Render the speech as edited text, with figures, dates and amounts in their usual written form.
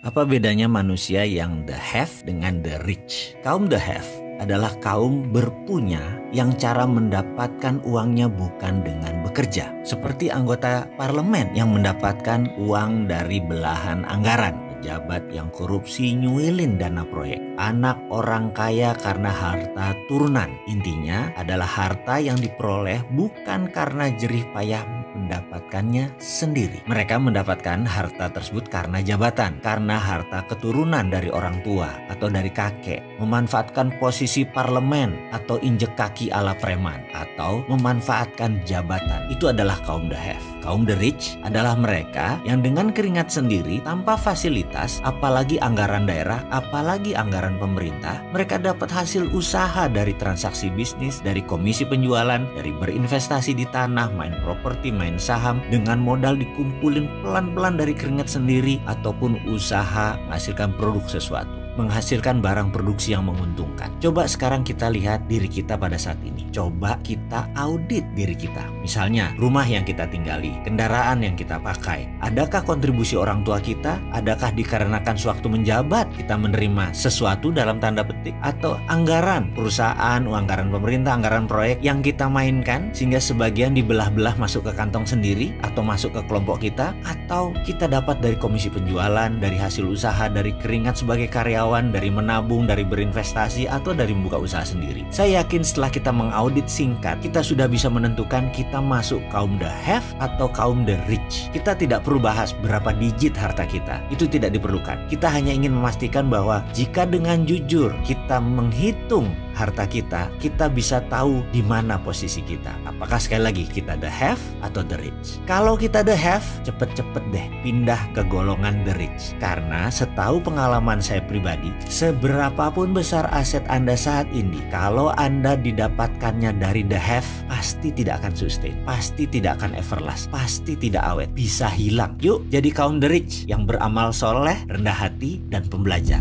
Apa bedanya manusia yang the have dengan the rich? Kaum the have adalah kaum berpunya yang cara mendapatkan uangnya bukan dengan bekerja. Seperti anggota parlemen yang mendapatkan uang dari belahan anggaran. Pejabat yang korupsi nyuilin dana proyek. Anak orang kaya karena harta turunan. Intinya adalah harta yang diperoleh bukan karena jerih payah mendapatkannya sendiri. Mereka mendapatkan harta tersebut karena jabatan, karena harta keturunan dari orang tua atau dari kakek, memanfaatkan posisi parlemen atau injek kaki ala preman, atau memanfaatkan jabatan. Itu adalah kaum the have. Kaum the rich adalah mereka yang dengan keringat sendiri tanpa fasilitas, apalagi anggaran daerah, apalagi anggaran pemerintah, mereka dapat hasil usaha dari transaksi bisnis, dari komisi penjualan, dari berinvestasi di tanah, main properti, main saham, dengan modal dikumpulin pelan-pelan dari keringat sendiri, ataupun usaha menghasilkan produk sesuatu, menghasilkan barang produksi yang menguntungkan. Coba sekarang kita lihat diri kita pada saat ini. Coba kita audit diri kita. Misalnya, rumah yang kita tinggali, kendaraan yang kita pakai. Adakah kontribusi orang tua kita? Adakah dikarenakan sewaktu menjabat kita menerima sesuatu dalam tanda petik? Atau anggaran perusahaan, anggaran pemerintah, anggaran proyek yang kita mainkan sehingga sebagian dibelah-belah masuk ke kantong sendiri atau masuk ke kelompok kita? Atau kita dapat dari komisi penjualan, dari hasil usaha, dari keringat sebagai karyawan, dari menabung, dari berinvestasi, atau dari membuka usaha sendiri. Saya yakin setelah kita mengaudit singkat, kita sudah bisa menentukan kita masuk kaum the have atau kaum the rich. Kita tidak perlu bahas berapa digit harta kita. Itu tidak diperlukan. Kita hanya ingin memastikan bahwa jika dengan jujur kita menghitung harta kita, kita bisa tahu di mana posisi kita. Apakah sekali lagi kita the have atau the rich? Kalau kita the have, cepet-cepet deh pindah ke golongan the rich. Karena setahu pengalaman saya pribadi, seberapapun besar aset Anda saat ini, kalau Anda didapatkannya dari the have, pasti tidak akan sustain, pasti tidak akan everlast, pasti tidak awet, bisa hilang. Yuk jadi kaum the rich yang beramal soleh, rendah hati, dan pembelajar.